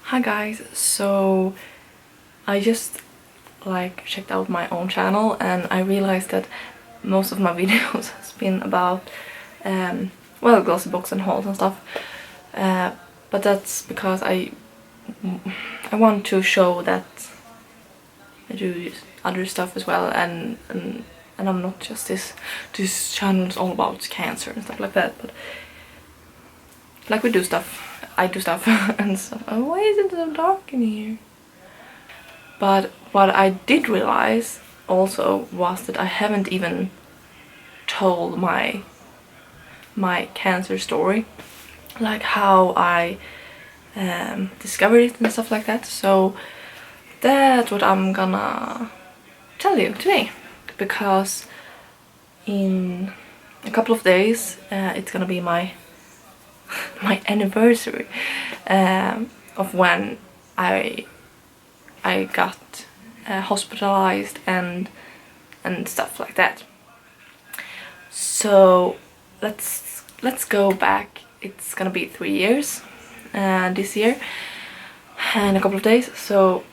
Hi guys, so I just checked out my own channel and I realized that most of my videos has been about well, glossy box and hauls and stuff, but that's because I want to show that I do other stuff as well, and I'm not just this channel is all about cancer and stuff like that, but like we do stuff. I do stuff and stuff. Oh, why is it so dark in here? But what I did realize also was that I haven't even told my cancer story, like how I discovered it and stuff like that. So that's what I'm gonna tell you today, because in a couple of days it's gonna be my anniversary of when I got hospitalized and stuff like that. So let's go back. It's gonna be 3 years this year and a couple of days. So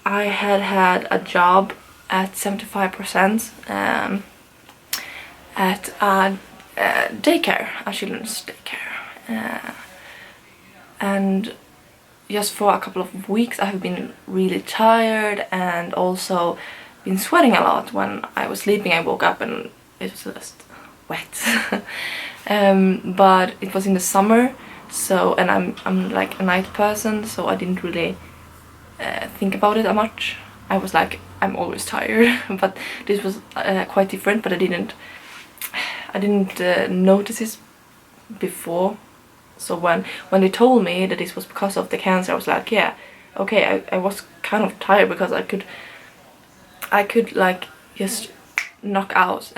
I had a job at 75% at a daycare, a children's daycare, and just for a couple of weeks I have been really tired and also been sweating a lot. When I was sleeping I woke up and it was just wet. But it was in the summer, so, and I'm like a night person, so I didn't really think about it that much. I was like, I'm always tired, but this was quite different. But I didn't notice this before. So when they told me that this was because of the cancer, I was like, yeah, okay. I was kind of tired because I could like just knock out.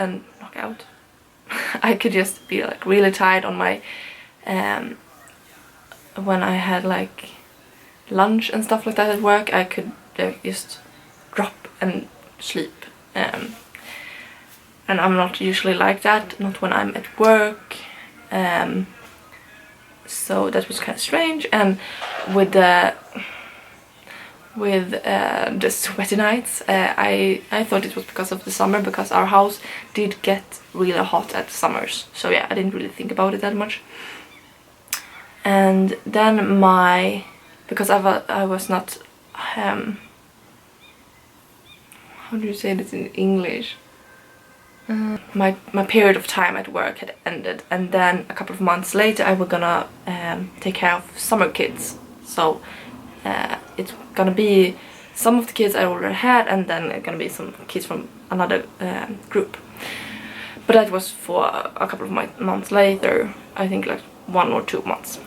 I could just be like really tired on my when I had like lunch and stuff like that at work. I could just drop and sleep, and I'm not usually like that, not when I'm at work. So that was kind of strange. And with the sweaty nights, I thought it was because of the summer, because our house did get really hot at summers. So yeah, I didn't really think about it that much. And then because I was not how do you say this in English? My period of time at work had ended, and then a couple of months later I was gonna take care of summer kids. So it's gonna be some of the kids I already had, and then it's gonna be some kids from another group. But that was for a couple of months later, I think like 1 or 2 months.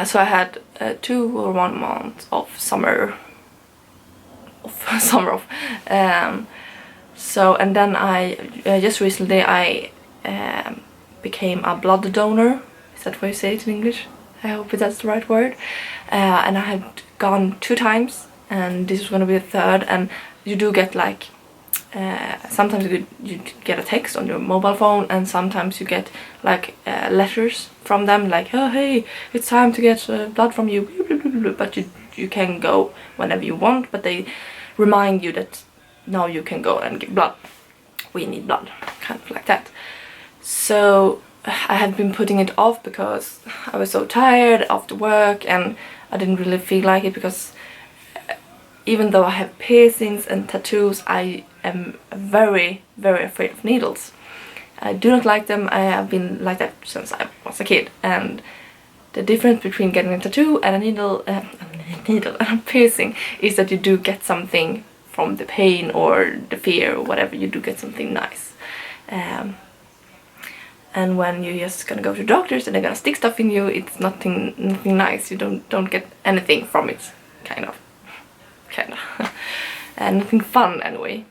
So I had 2 or 1 month of summer off. So, and then I just recently I became a blood donor. Is that what you say it in English? I hope that's the right word. And I had gone 2 times, and this is gonna be the 3rd. And you do get like sometimes you get a text on your mobile phone, and sometimes you get like letters from them, like, oh hey, it's time to get blood from you, but you can go whenever you want, but they remind you that now you can go and give blood. We need blood, kind of like that. So I had been putting it off because I was so tired after work, and I didn't really feel like it, because even though I have piercings and tattoos, I am very, very afraid of needles. I do not like them. I have been like that since I was a kid, and the difference between getting a tattoo and a needle and a piercing is that you do get something from the pain or the fear or whatever. You do get something nice. And when you're just gonna go to doctors and they're gonna stick stuff in you, it's nothing nice. You don't get anything from it, kind of. And nothing fun anyway.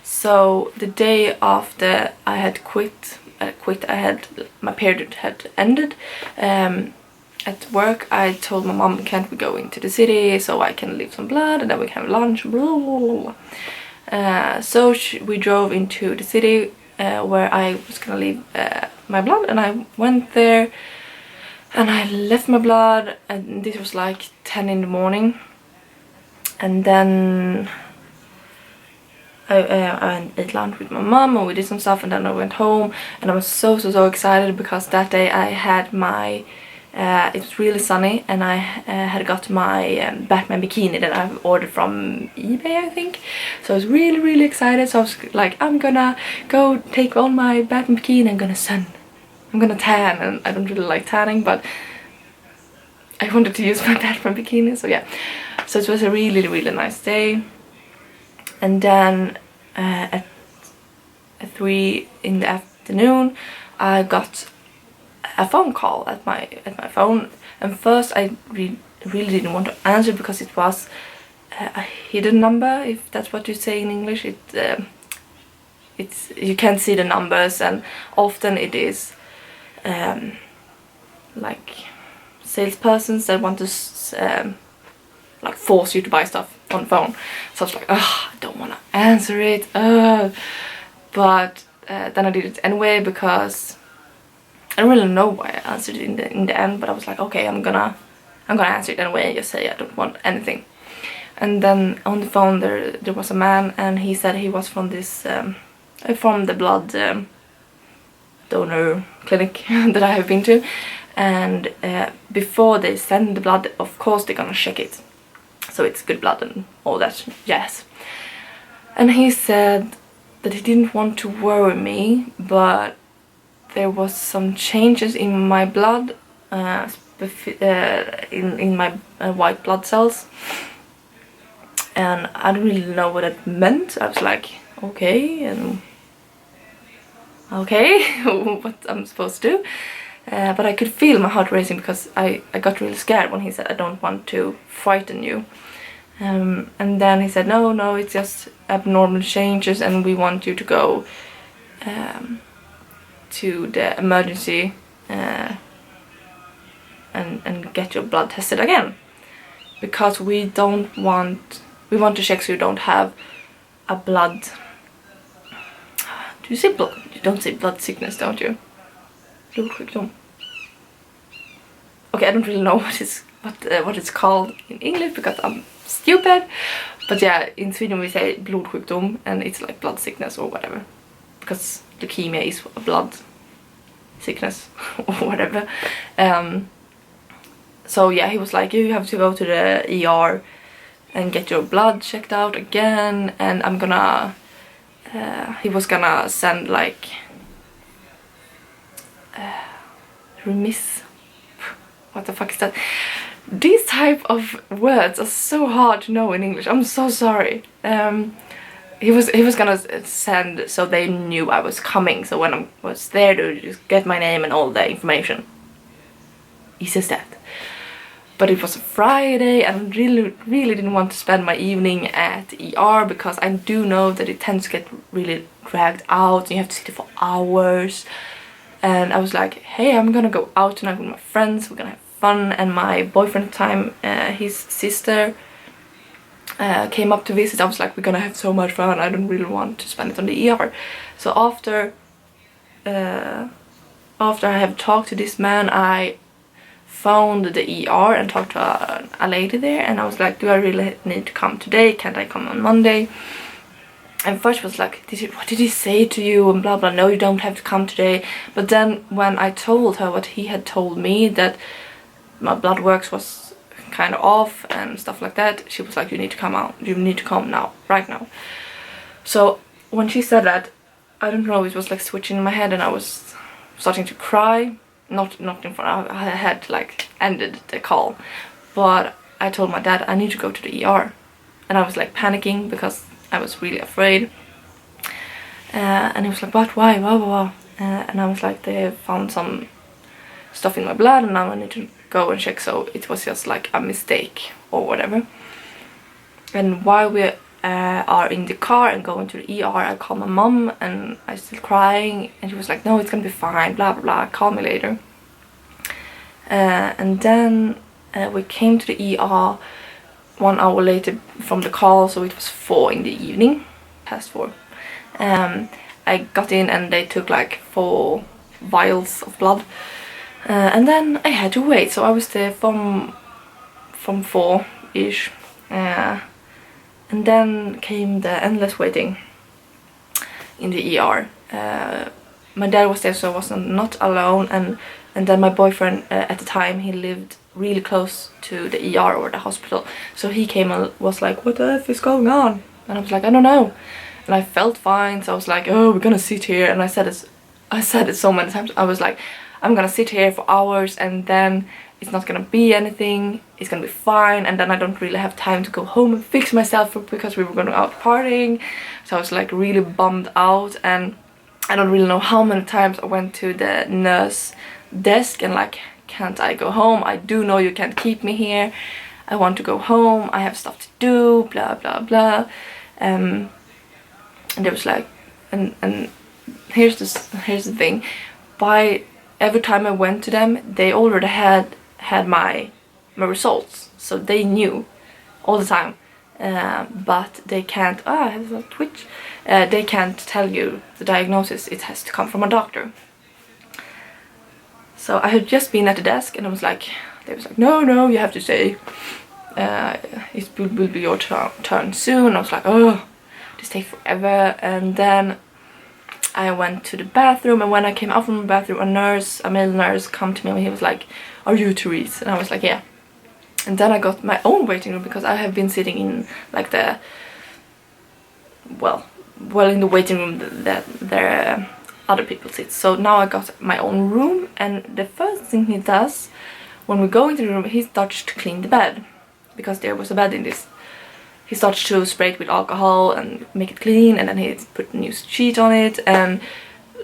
So the day after I had quit, my period had ended. At work I told my mom, can't we go into the city so I can leave some blood and then we can have lunch, blah, blah, blah. So we drove into the city where I was gonna leave my blood, and I went there. And I left my blood, and this was like 10 in the morning. And then I ate lunch with my mom and we did some stuff, and then I went home, and I was so excited because that day I had my it was really sunny, and I had got my Batman bikini that I've ordered from eBay, I think. So I was really excited. So I was like, I'm gonna go take on my Batman bikini, I'm gonna tan, and I don't really like tanning, but I wanted to use my Batman bikini, so yeah. So it was a really nice day. And then at 3 in the afternoon I got a phone call at my phone, and first I really didn't want to answer because it was a hidden number, if that's what you say in English. It's you can't see the numbers, and often it is like salespersons that want to like force you to buy stuff on the phone. So I was like, I don't want to answer it, but then I did it anyway because I don't really know why I answered it in the end, but I was like, okay, I'm gonna answer it anyway and just say I don't want anything. And then on the phone there was a man, and he said he was from this from the blood donor clinic that I have been to, and before they send the blood, of course they're gonna check it, so it's good blood and all that jazz. And he said that he didn't want to worry me, but there was some changes in my blood, in my white blood cells, and I didn't really know what it meant. I was like, okay, and okay, what I'm supposed to do. But I could feel my heart racing because I got really scared when he said, I don't want to frighten you. And then he said, no, it's just abnormal changes, and we want you to go to the emergency and get your blood tested again, because we want to check so you don't have a blood. Do you say blood? You don't say blood sickness, don't you? Blodsjukdom. Okay, I don't really know what it's called in English because I'm stupid. But yeah, in Sweden we say blodsjukdom, and it's like blood sickness or whatever, because leukemia is a blood sickness or whatever. So yeah, he was like, you have to go to the ER and get your blood checked out again, and I'm gonna he was gonna send like what the fuck is that? These type of words are so hard to know in English. I'm so sorry. He was gonna send, so they knew I was coming, so when I was there to just get my name and all the information. He says that. But it was a Friday, and I really didn't want to spend my evening at the ER, because I do know that it tends to get really dragged out. You have to sit there for hours. And I was like, hey, I'm gonna go out tonight with my friends, we're gonna have fun. And my boyfriend at the time, his sister came up to visit. I was like, we're gonna have so much fun, I don't really want to spend it on the ER. So after I have talked to this man, I phoned the ER and talked to a lady there, and I was like, do I really need to come today? Can't I come on Monday? And first she was like, what did he say to you, and blah blah, no, you don't have to come today. But then when I told her what he had told me, that my blood works was kind of off and stuff like that, she was like, you need to come out, you need to come now, right now. So when she said that, I don't know, it was like switching in my head, and I was starting to cry. Not in front, I had like ended the call, but I told my dad I need to go to the ER, and I was like panicking because I was really afraid. And he was like, what, why, blah, blah, blah. And I was like, they found some stuff in my blood and now I need to go and check, so it was just like a mistake or whatever. And while we are in the car and going to the ER, I called my mom, and I was still crying, and she was like, no, it's gonna be fine, blah blah blah, call me later. And then we came to the ER 1 hour later from the call, so it was 4 in the evening, past 4. I got in and they took like 4 vials of blood, And then I had to wait, so I was there from 4-ish, and then came the endless waiting in the ER. My dad was there, so I was not alone, and then my boyfriend at the time, he lived really close to the ER or the hospital, so he came and was like, what the F is going on? And I was like, I don't know. And I felt fine, so I was like, oh, we're gonna sit here. And I said it so many times. I was like, I'm gonna sit here for hours, and then it's not gonna be anything, it's gonna be fine, and then I don't really have time to go home and fix myself because we were going out partying. So I was like really bummed out, and I don't really know how many times I went to the nurse desk and like, can't I go home? I do know you can't keep me here. I want to go home, I have stuff to do, blah blah blah. And it was like, and here's the thing, by every time I went to them, they already had my results, so they knew all the time, but they can't, I have a twitch, they can't tell you the diagnosis, it has to come from a doctor. So I had just been at the desk, and I was like, they was like, no, you have to stay, it will be your turn soon. I was like, oh, this takes forever. And then I went to the bathroom, and when I came out from the bathroom, a male nurse come to me, and he was like, are you Therese? And I was like, yeah. And then I got my own waiting room, because I have been sitting in like the, well in the waiting room that there other people sit. So now I got my own room, and the first thing he does when we go into the room, he starts to clean the bed, because there was a bed in this. He starts to spray it with alcohol and make it clean, and then he put a new sheet on it and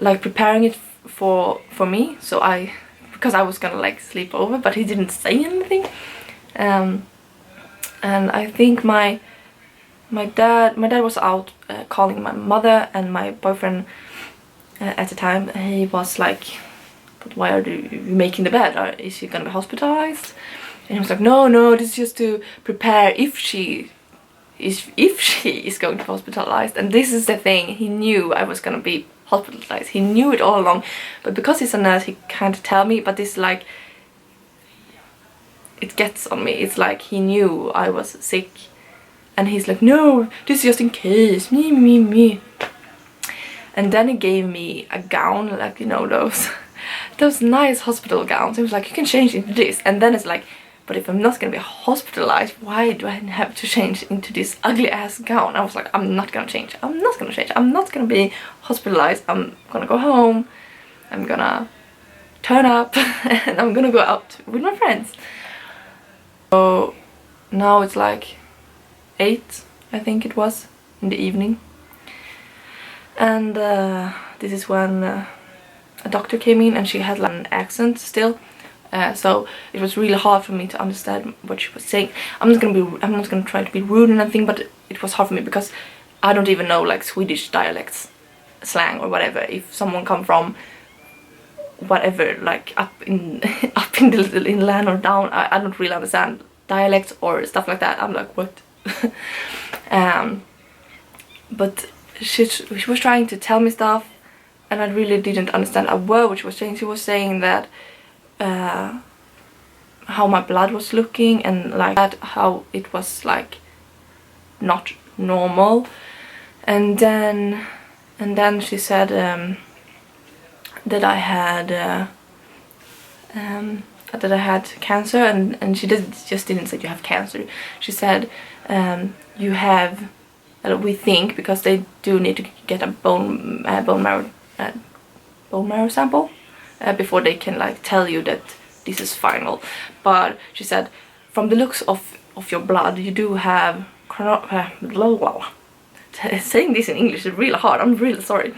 like preparing it for me. So because I was gonna like sleep over, but he didn't say anything. And I think my dad was out calling my mother, and my boyfriend at the time, he was like, but why are you making the bed? Is she gonna be hospitalized? And he was like, no, this is just to prepare if she is going to be hospitalized. And this is the thing, he knew I was gonna be hospitalized. He knew it all along, but because he's a nurse, he can't tell me. But it's like, it gets on me. It's like he knew I was sick, and he's like, no, this is just in case, me. And then he gave me a gown, like, you know, those nice hospital gowns. He was like, you can change into this. And then it's like, but if I'm not gonna be hospitalized, why do I have to change into this ugly ass gown? I was like, I'm not gonna change. I'm not gonna be hospitalized. I'm gonna go home, I'm gonna turn up, and I'm gonna go out with my friends. So now it's like 8, I think it was, in the evening. And this is when a doctor came in, and she had like an accent still. So it was really hard for me to understand what she was saying. I'm not gonna try to be rude or anything, but it was hard for me because I don't even know like Swedish dialects, slang or whatever. If someone come from whatever, like up in the little inland or down, I don't really understand dialects or stuff like that. I'm like, what? But she was trying to tell me stuff, and I really didn't understand a word what she was saying. She was saying that how my blood was looking, and like that, how it was like not normal. And then she said that I had cancer, and she just didn't say you have cancer. She said you have, we think, because they do need to get a bone marrow sample before they can like tell you that this is final. But she said, from the looks of your blood, you do have saying this in English is really hard, I'm really sorry.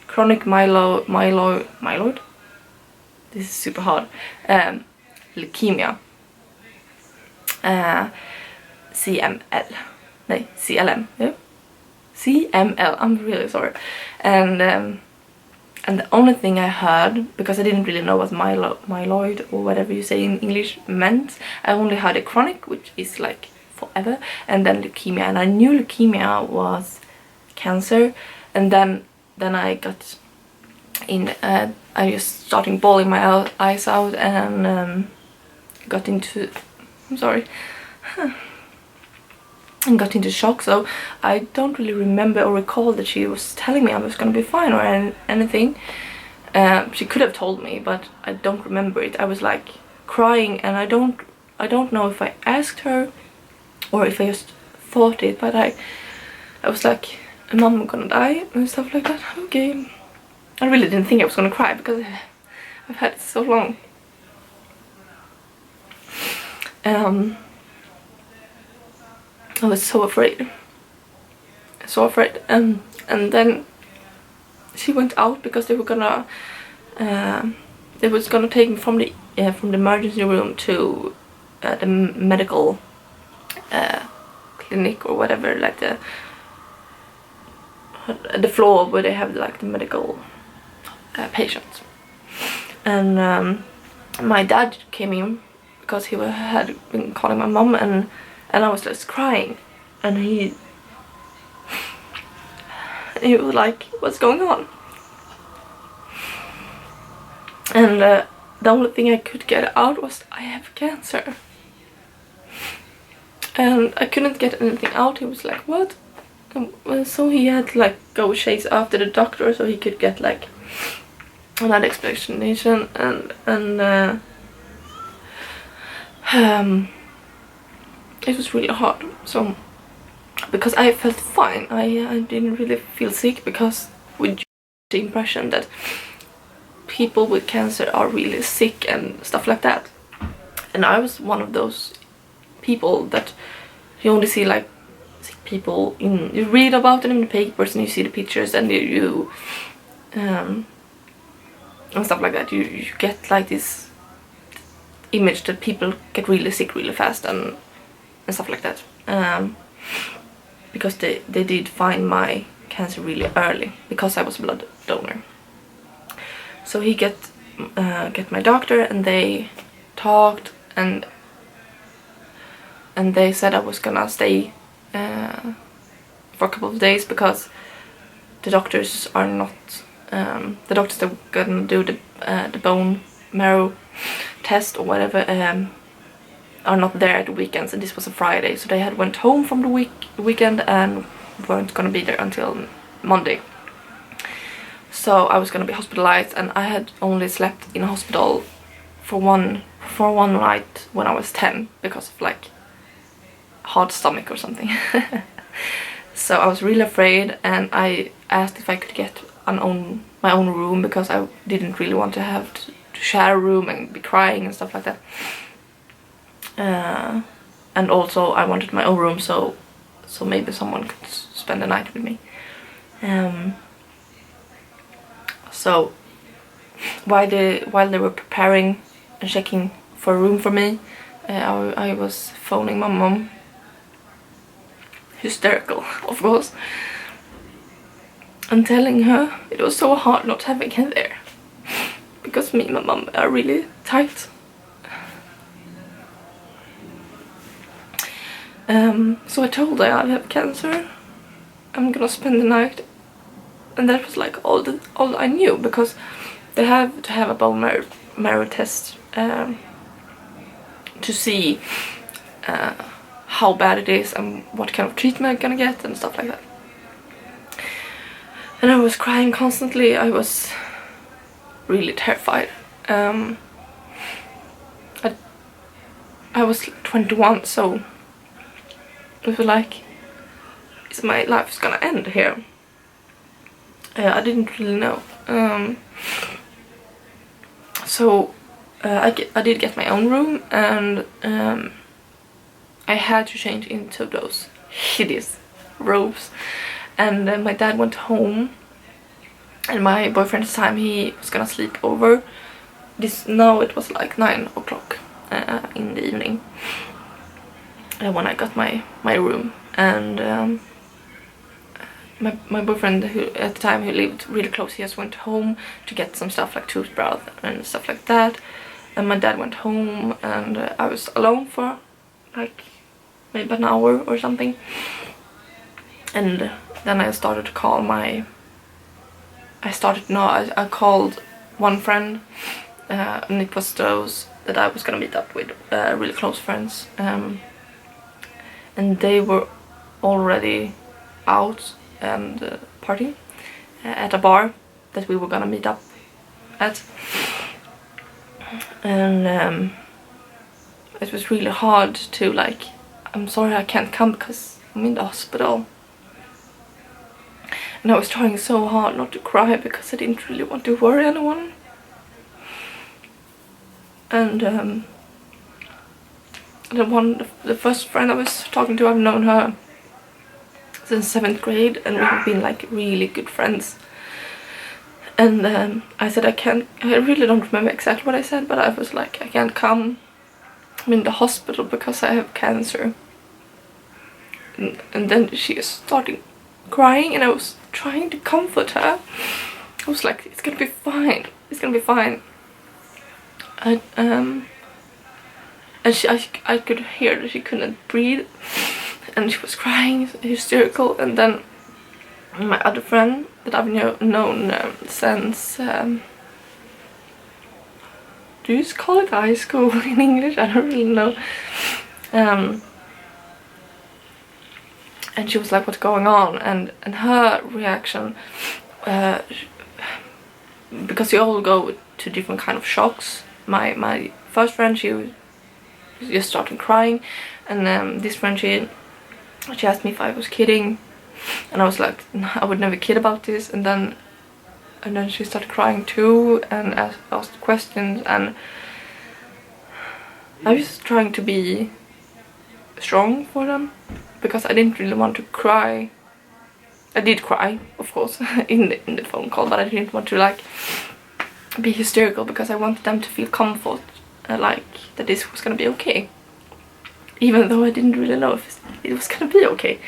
Chronic myeloid. This is super hard. Leukemia. CML. No, CLM. Yeah? CML. I'm really sorry. And the only thing I heard, because I didn't really know what myeloid or whatever you say in English meant, I only heard a chronic, which is like forever, and then leukemia. And I knew leukemia was cancer, and then I got I just starting bawling my eyes out, and got into, I'm sorry, and got into shock. So I don't really remember or recall that she was telling me I was gonna be fine or anything. She could have told me, but I don't remember it. I was like crying, and I don't know if I asked her or if I just thought it, but I was like, Mom, I'm gonna die and stuff like that. Okay. I really didn't think I was gonna cry because I've had it so long. I was so afraid. And then she went out because they was gonna take me from the emergency room to the medical clinic or whatever, like the floor where they have like the medical patients. And my dad came in because he had been calling my mom, and I was just crying, and he was like, what's going on? And the only thing I could get out was, I have cancer. And I couldn't get anything out. He was like, what? And so he had to like go chase after the doctor so he could get like another explanation, and it was really hard. So because I felt fine, I didn't really feel sick, because with the impression that people with cancer are really sick and stuff like that, and I was one of those people that you only see like sick people you read about them in the papers, and you see the pictures, and you and stuff like that. You get like this image that people get really sick really fast and stuff like that, because they did find my cancer really early because I was a blood donor. So he get my doctor, and they talked, and they said I was gonna stay for a couple of days, because the doctors are not the doctors that were gonna do the bone marrow test or whatever are not there at the weekends, and this was a Friday, so they had went home from the weekend and weren't gonna be there until Monday. So I was gonna be hospitalized, and I had only slept in a hospital for one night when I was 10 because of like hard stomach or something. So I was really afraid, and I asked if I could get my own room, because I didn't really want to have to share a room and be crying and stuff like that. And also I wanted my own room, so maybe someone could spend the night with me. So while they were preparing and checking for a room for me, I was phoning my mom, hysterical of course, and telling her it was so hard not having her there, because me and my mom are really tight. So I told her I have cancer, I'm gonna spend the night, and that was like all I knew, because they have to have a bone marrow test to see how bad it is and what kind of treatment I'm gonna get and stuff like that. And I was crying constantly. I was really terrified. I was 21, so it was like, is my life gonna end here? I didn't really know. So I did get my own room, and I had to change into those hideous robes. And my dad went home, and my boyfriend at the time, he was gonna sleep over. Now it was like 9 o'clock in the evening when I got my room. And my boyfriend, who at the time, who lived really close, he just went home to get some stuff like toothbrush and stuff like that. And my dad went home, and I was alone for like maybe an hour or something. And then I started to call my I started, no, I called one friend, and it was those that I was gonna meet up with, really close friends, and they were already out and partying at a bar that we were gonna meet up at, and it was really hard to like, I'm sorry I can't come because I'm in the hospital. And I was trying so hard not to cry because I didn't really want to worry anyone. And the first friend I was talking to, I've known her since 7th grade, and we've been like really good friends. And I said I really don't remember exactly what I said, but I was like, I can't come, I'm in the hospital because I have cancer. And then she started crying, and I was trying to comfort her. I was like, it's gonna be fine, it's gonna be fine. And I could hear that she couldn't breathe, and she was crying, hysterical. And then my other friend that I've known since, do you just call it high school in English? I don't really know. And she was like, what's going on? And her reaction, because we all go to different kind of shocks. My first friend, she just started crying, and this friend, she asked me if I was kidding, and I was like, no, I would never kid about this. And then she started crying too, and asked questions, and I was trying to be strong for them because I didn't really want to cry. I did cry, of course, in the phone call, but I didn't want to like be hysterical because I wanted them to feel comfort, like that this was gonna be okay, even though I didn't really know if it was gonna be okay.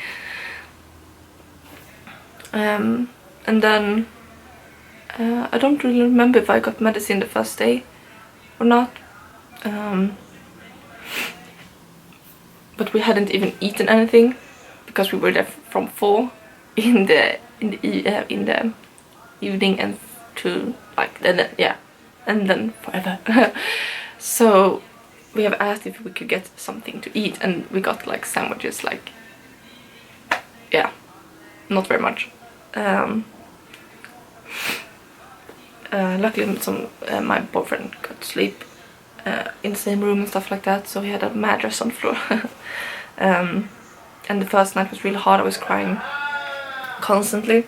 And then I don't really remember if I got medicine the first day or not, but we hadn't even eaten anything because we were there from 4 in the evening and to like and then forever. So we have asked if we could get something to eat, and we got like sandwiches, like, yeah, not very much. Luckily my boyfriend got to sleep in the same room and stuff like that, so he had a mattress on the floor. And the first night was really hard. I was crying constantly,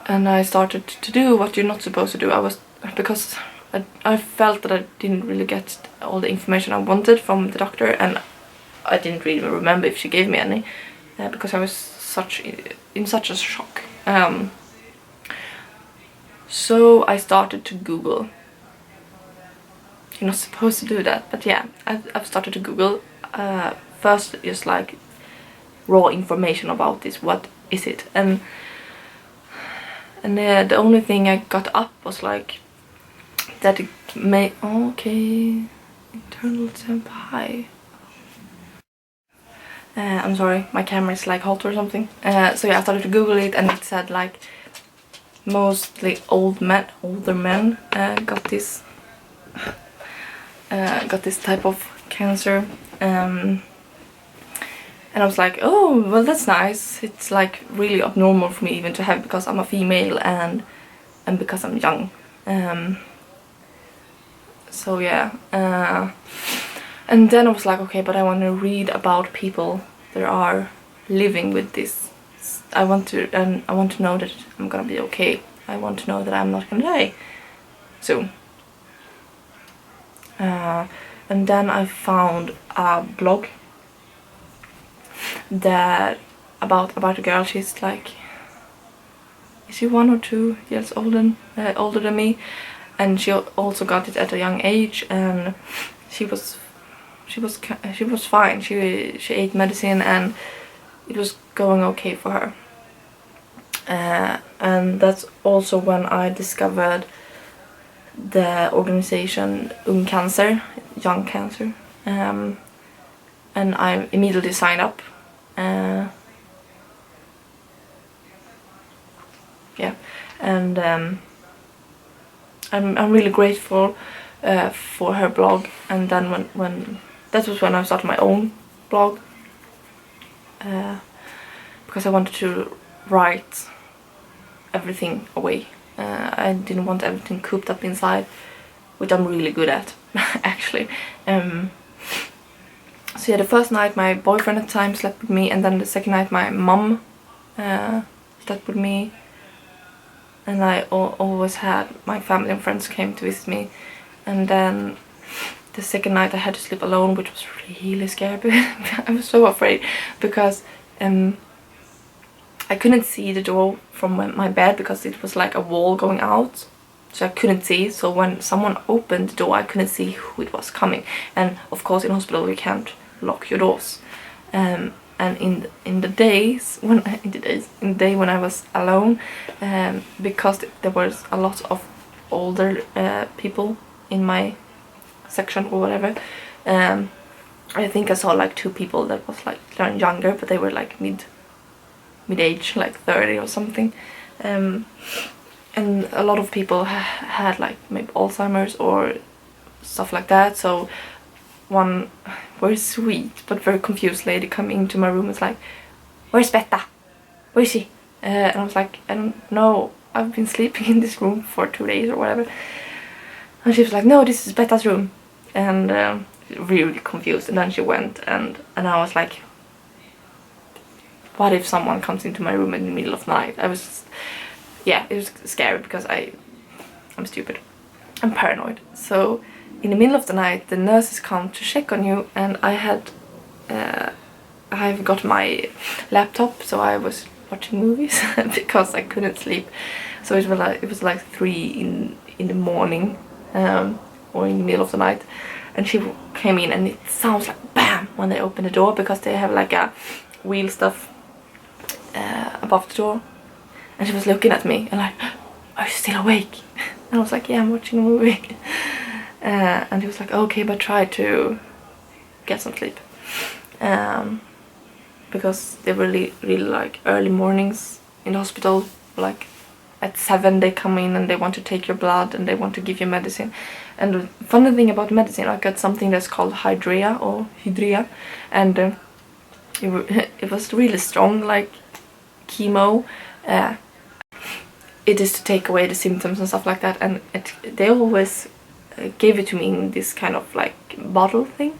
and I started to do what you're not supposed to do. Because I felt that I didn't really get all the information I wanted from the doctor, and I didn't really remember if she gave me any, because I was in such a shock. So I started to Google. You're not supposed to do that, but yeah, I've started to Google. First, just like raw information about this. What is it? And the only thing I got up was like that it may internal temp high. I'm sorry, my camera is like hot or something. So yeah, I started to Google it, and it said like mostly older men got this type of cancer, and I was like, oh well, that's nice. It's like really abnormal for me even to have, because I'm a female and because I'm young. So yeah, and then I was like, okay, but I want to read about people that are living with this. I want to know that I'm gonna be okay. I want to know that I'm not gonna die soon. And then I found a blog that about a girl. She's like, is she 1 or 2 years older than me, and she also got it at a young age, and she was fine. She ate medicine and it was going okay for her. And that's also when I discovered the organization Young Cancer, and I immediately signed up. and I'm really grateful for her blog. And then when that was when I started my own blog, because I wanted to write everything away. I didn't want everything cooped up inside, which I'm really good at actually. So yeah, the first night my boyfriend at the time slept with me, and then the second night my mum slept with me, and I always had my family and friends came to visit me. And then the second night I had to sleep alone, which was really scary. I was so afraid because I couldn't see the door from my bed because it was like a wall going out, so I couldn't see. So when someone opened the door, I couldn't see who it was coming. And of course in hospital you can't lock your doors. And in the day when I was alone, because there was a lot of older people in my section or whatever, I think I saw like 2 people that was like younger, but they were like mid-age, like 30 or something. And a lot of people had like maybe Alzheimer's or stuff like that. So one very sweet but very confused lady come into my room and was like, "Where's Betta? Where is she?" And I was like, "I don't know, I've been sleeping in this room for 2 days or whatever." And she was like, "No, this is Betta's room." And really confused. And then she went, and I was like, what if someone comes into my room in the middle of the night? I was, yeah, it was scary because I'm stupid. I'm paranoid. So in the middle of the night the nurses come to check on you, and I've got my laptop, so I was watching movies because I couldn't sleep. So it was like 3 in the morning, or in the middle of the night, and she came in, and it sounds like bam when they open the door, because they have like a wheel stuff above the door. And she was looking at me and like, "Are you still awake?" And I was like, "Yeah, I'm watching a movie." And he was like, "Okay, but try to get some sleep." Because they were really like early mornings in the hospital, like at 7 they come in and they want to take your blood and they want to give you medicine. And the funny thing about medicine, I got something that's called hydrea, and it was really strong, like chemo. It is to take away the symptoms and stuff like that, and they always gave it to me in this kind of like bottle thing,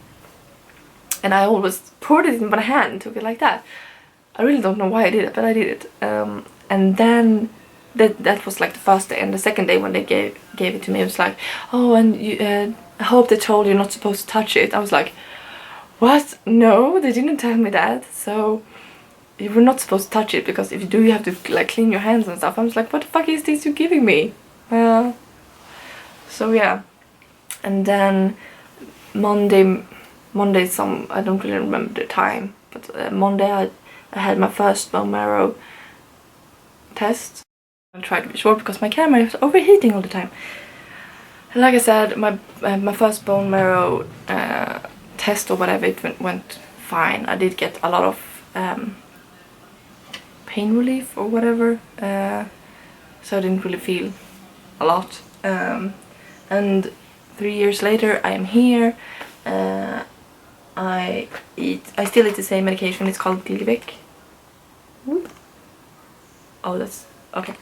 and I always poured it in my hand, took it like that. I really don't know why I did it, but I did it. And then that was like the first day, and the second day when they gave it to me, it was like, "Oh, and you, I hope they told you not supposed to touch it." I was like, "What? No, they didn't tell me that." So you were not supposed to touch it, because if you do, you have to like clean your hands and stuff. I was like, "What the fuck is this you're giving me?" So yeah. And then Monday I don't really remember the time, but Monday I had my first bone marrow test. I tried to be short because my camera is overheating all the time. And like I said, my first bone marrow test or whatever, it went fine. I did get a lot of pain relief or whatever, so I didn't really feel a lot. And 3 years later I am here. I still eat the same medication. It's called Glivec. Oh, that's okay.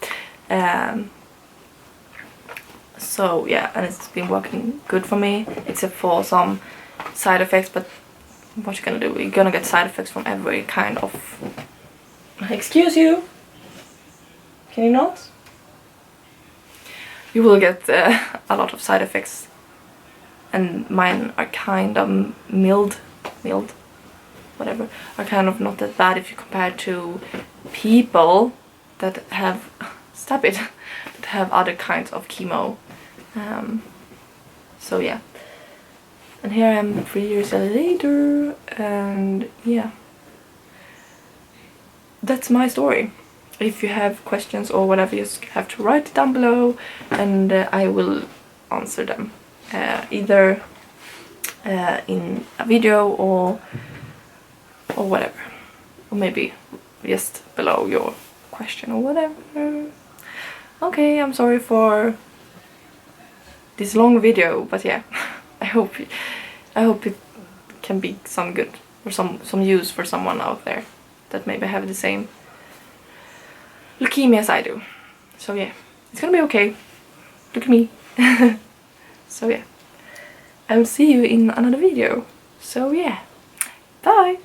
So yeah, and it's been working good for me, except for some side effects. But what you gonna do? You're gonna get side effects from every kind of... Excuse you? Can you not? You will get a lot of side effects, and mine are kind of mild, whatever, are kind of not that bad if you compare to people that have, stop it, that have other kinds of chemo. So yeah, and here I am 3 years later, and yeah, that's my story. If you have questions or whatever, you just have to write it down below, and I will answer them, either in a video or whatever, or maybe just below your question or whatever. Okay, I'm sorry for this long video, but yeah, I hope it can be some good or some use for someone out there that maybe have the same leukemia as I do. So yeah, it's gonna be okay. Look at me. So yeah, I will see you in another video. So yeah, bye.